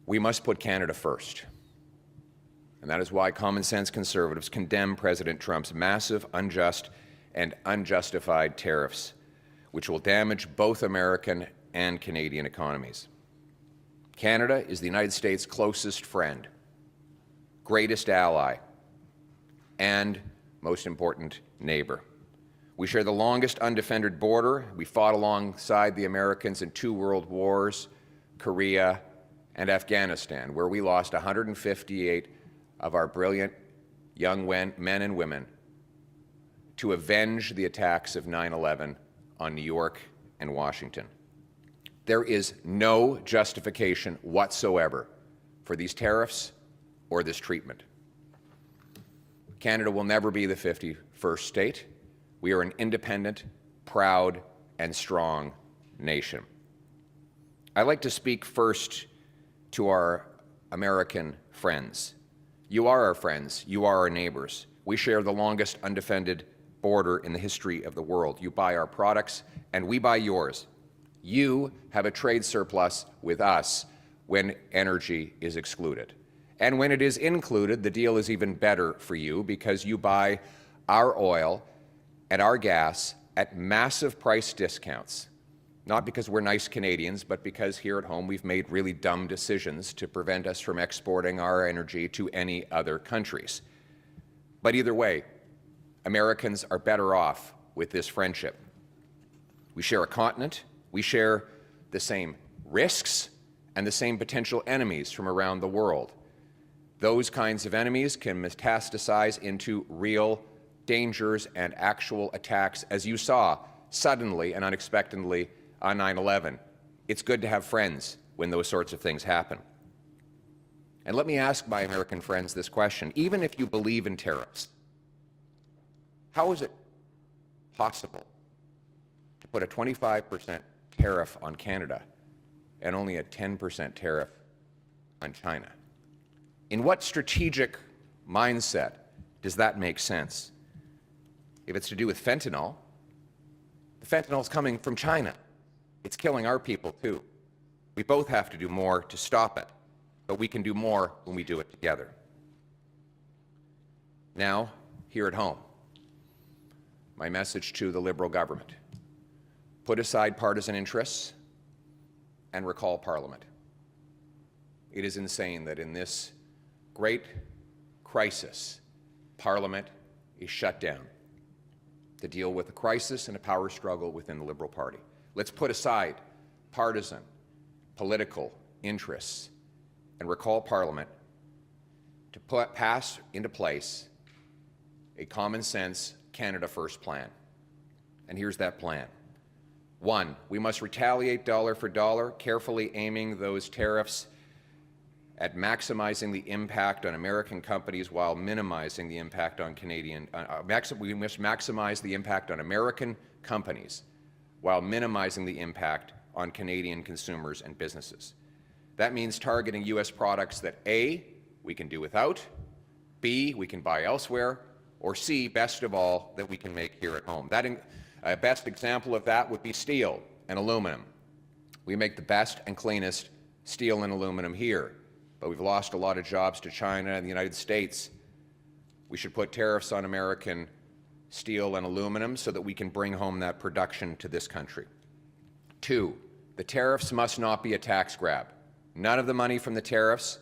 We must put Canada first. And that is why common sense conservatives condemn President Trump's massive, unjust, and unjustified tariffs, which will damage both American and Canadian economies. Canada is the United States' closest friend, greatest ally, and most important neighbor. We share the longest undefended border. We fought alongside the Americans in 2 world wars, Korea, and Afghanistan, where we lost 158 of our brilliant young men and women to avenge the attacks of 9/11 on New York and Washington. There is no justification whatsoever for these tariffs or this treatment. Canada will never be the 51st state. We are an independent, proud, and strong nation. I'd like to speak first to our American friends. You are our friends. You are our neighbors. We share the longest undefended border in the history of the world. You buy our products, and we buy yours. You have a trade surplus with us when energy is excluded. And when it is included, the deal is even better for you because you buy our oil and our gas at massive price discounts. Not because we're nice Canadians, but because here at home we've made really dumb decisions to prevent us from exporting our energy to any other countries. But either way, Americans are better off with this friendship. We share a continent, we share the same risks and the same potential enemies from around the world. Those kinds of enemies can metastasize into real dangers and actual attacks, as you saw suddenly and unexpectedly on 9/11. It's good to have friends when those sorts of things happen. And let me ask my American friends this question. Even if you believe in tariffs, how is it possible to put a 25% tariff on Canada and only a 10% tariff on China? In what strategic mindset does that make sense? If it's to do with fentanyl, the fentanyl is coming from China. It's killing our people too. We both have to do more to stop it, but we can do more when we do it together. Now, here at home, my message to the Liberal government: put aside partisan interests and recall Parliament. It is insane that in this great crisis, Parliament is shut down to deal with a crisis and a power struggle within the Liberal Party. Let's put aside partisan, political interests and recall Parliament to pass into place a common sense Canada First plan. And here's that plan. 1, we must retaliate dollar for dollar, carefully aiming those tariffs at maximizing the impact on American companies while minimizing the impact on Canadian. We must maximize the impact on American companies while minimizing the impact on Canadian consumers and businesses. That means targeting U.S. products that A, we can do without, B, we can buy elsewhere, or C, best of all, that we can make here at home. A best example of that would be steel and aluminum. We make the best and cleanest steel and aluminum here, but we've lost a lot of jobs to China and the United States. We should put tariffs on American steel and aluminum so that we can bring home that production to this country. 2, the tariffs must not be a tax grab. None of the money from the tariffs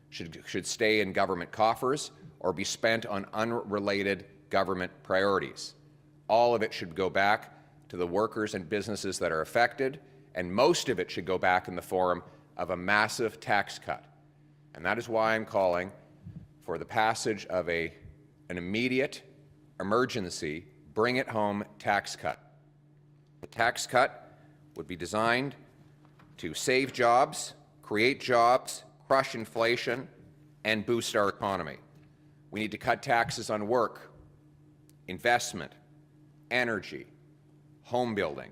should stay in government coffers or be spent on unrelated government priorities. All of it should go back to the workers and businesses that are affected, and most of it should go back in the form of a massive tax cut. And that is why I'm calling for the passage of an immediate emergency bring it home tax cut. The tax cut would be designed to save jobs, create jobs, crush inflation, and boost our economy. We need to cut taxes on work, investment, energy, home building,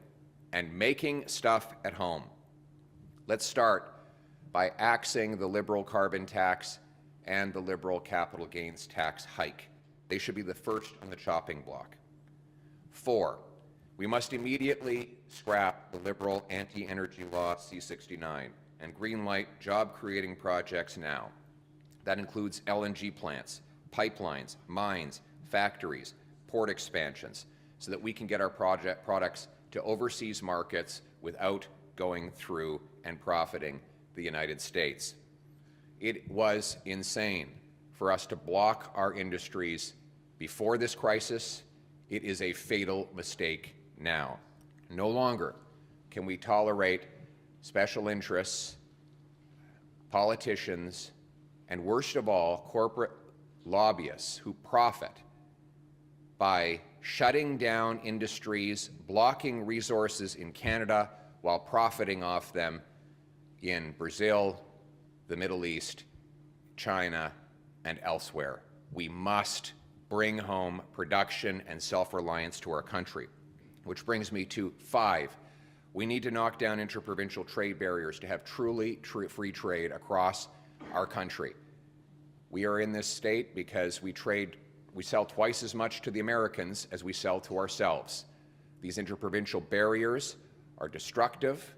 and making stuff at home. Let's start by axing the Liberal carbon tax and the Liberal capital gains tax hike. They should be the first on the chopping block. 4, we must immediately scrap the Liberal anti-energy law C-69 and greenlight job-creating projects now. That includes LNG plants, pipelines, mines, factories, port expansions, so that we can get our products to overseas markets without going through and profiting the United States. It was insane for us to block our industries before this crisis. It is a fatal mistake now. No longer can we tolerate special interests, politicians, and worst of all, corporate lobbyists who profit by shutting down industries, blocking resources in Canada while profiting off them in Brazil, the Middle East, China, and elsewhere. We must bring home production and self-reliance to our country. Which brings me to 5. We need to knock down interprovincial trade barriers to have truly free trade across our country. We are in this state because we sell twice as much to the Americans as we sell to ourselves. These interprovincial barriers are destructive.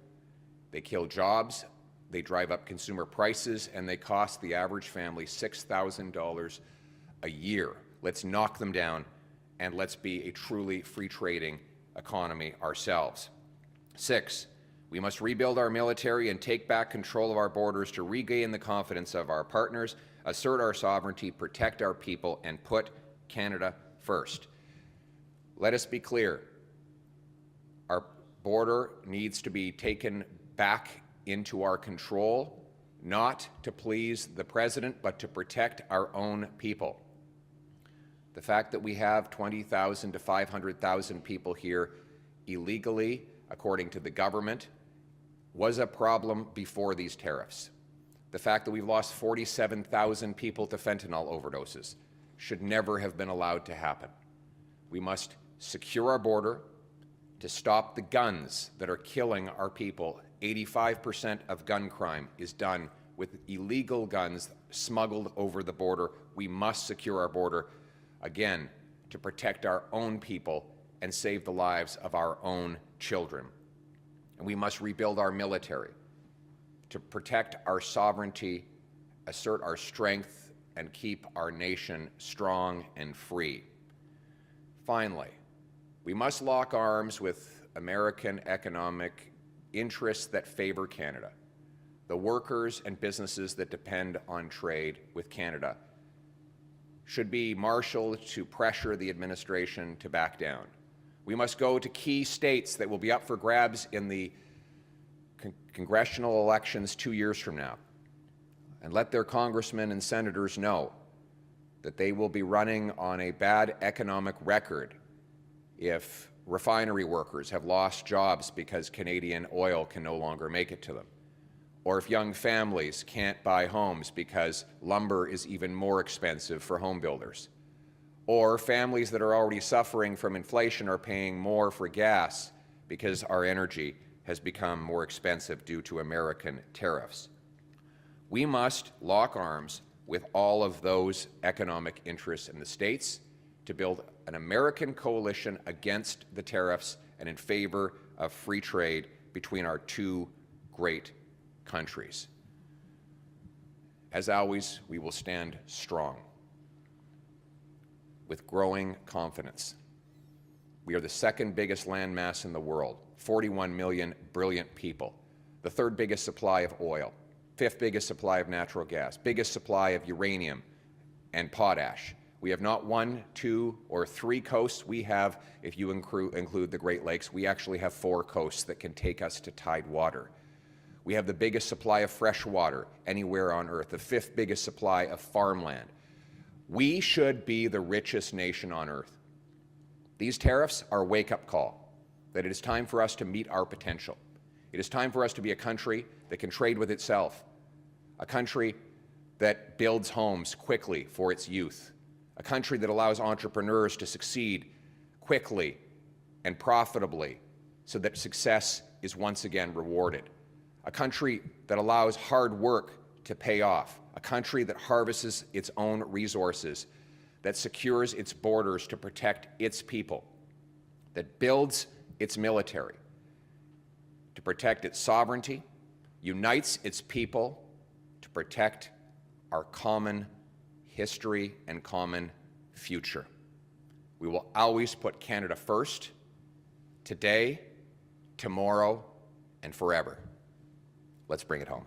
They kill jobs, they drive up consumer prices, and they cost the average family $6,000 a year. Let's knock them down, and let's be a truly free trading economy ourselves. 6, we must rebuild our military and take back control of our borders to regain the confidence of our partners, assert our sovereignty, protect our people, and put Canada first. Let us be clear. Our border needs to be taken back into our control, not to please the president, but to protect our own people. The fact that we have 20,000 to 500,000 people here illegally, according to the government, was a problem before these tariffs. The fact that we've lost 47,000 people to fentanyl overdoses should never have been allowed to happen. We must secure our border to stop the guns that are killing our people. 85% of gun crime is done with illegal guns smuggled over the border. We must secure our border, again, to protect our own people and save the lives of our own children. And we must rebuild our military to protect our sovereignty, assert our strength, and keep our nation strong and free. Finally, we must lock arms with American economic interests that favor Canada, the workers and businesses that depend on trade with Canada should be marshaled to pressure the administration to back down. We must go to key states that will be up for grabs in the congressional elections 2 years from now, and let their congressmen and senators know that they will be running on a bad economic record if refinery workers have lost jobs because Canadian oil can no longer make it to them, or if young families can't buy homes because lumber is even more expensive for home builders, or families that are already suffering from inflation are paying more for gas because our energy has become more expensive due to American tariffs. We must lock arms with all of those economic interests in the states to build an American coalition against the tariffs and in favor of free trade between our two great countries. As always, we will stand strong with growing confidence. We are the second biggest landmass in the world, 41 million brilliant people, the third biggest supply of oil, fifth biggest supply of natural gas, biggest supply of uranium and potash. We have not 1, 2, or 3 coasts. We have, if you include the Great Lakes, we actually have 4 coasts that can take us to tidewater. We have the biggest supply of fresh water anywhere on Earth, the 5th biggest supply of farmland. We should be the richest nation on Earth. These tariffs are a wake-up call that it is time for us to meet our potential. It is time for us to be a country that can trade with itself, a country that builds homes quickly for its youth, a country that allows entrepreneurs to succeed quickly and profitably so that success is once again rewarded, a country that allows hard work to pay off, a country that harvests its own resources, that secures its borders to protect its people, that builds its military to protect its sovereignty, unites its people to protect our common history and common future. We will always put Canada first, today, tomorrow, and forever. Let's bring it home.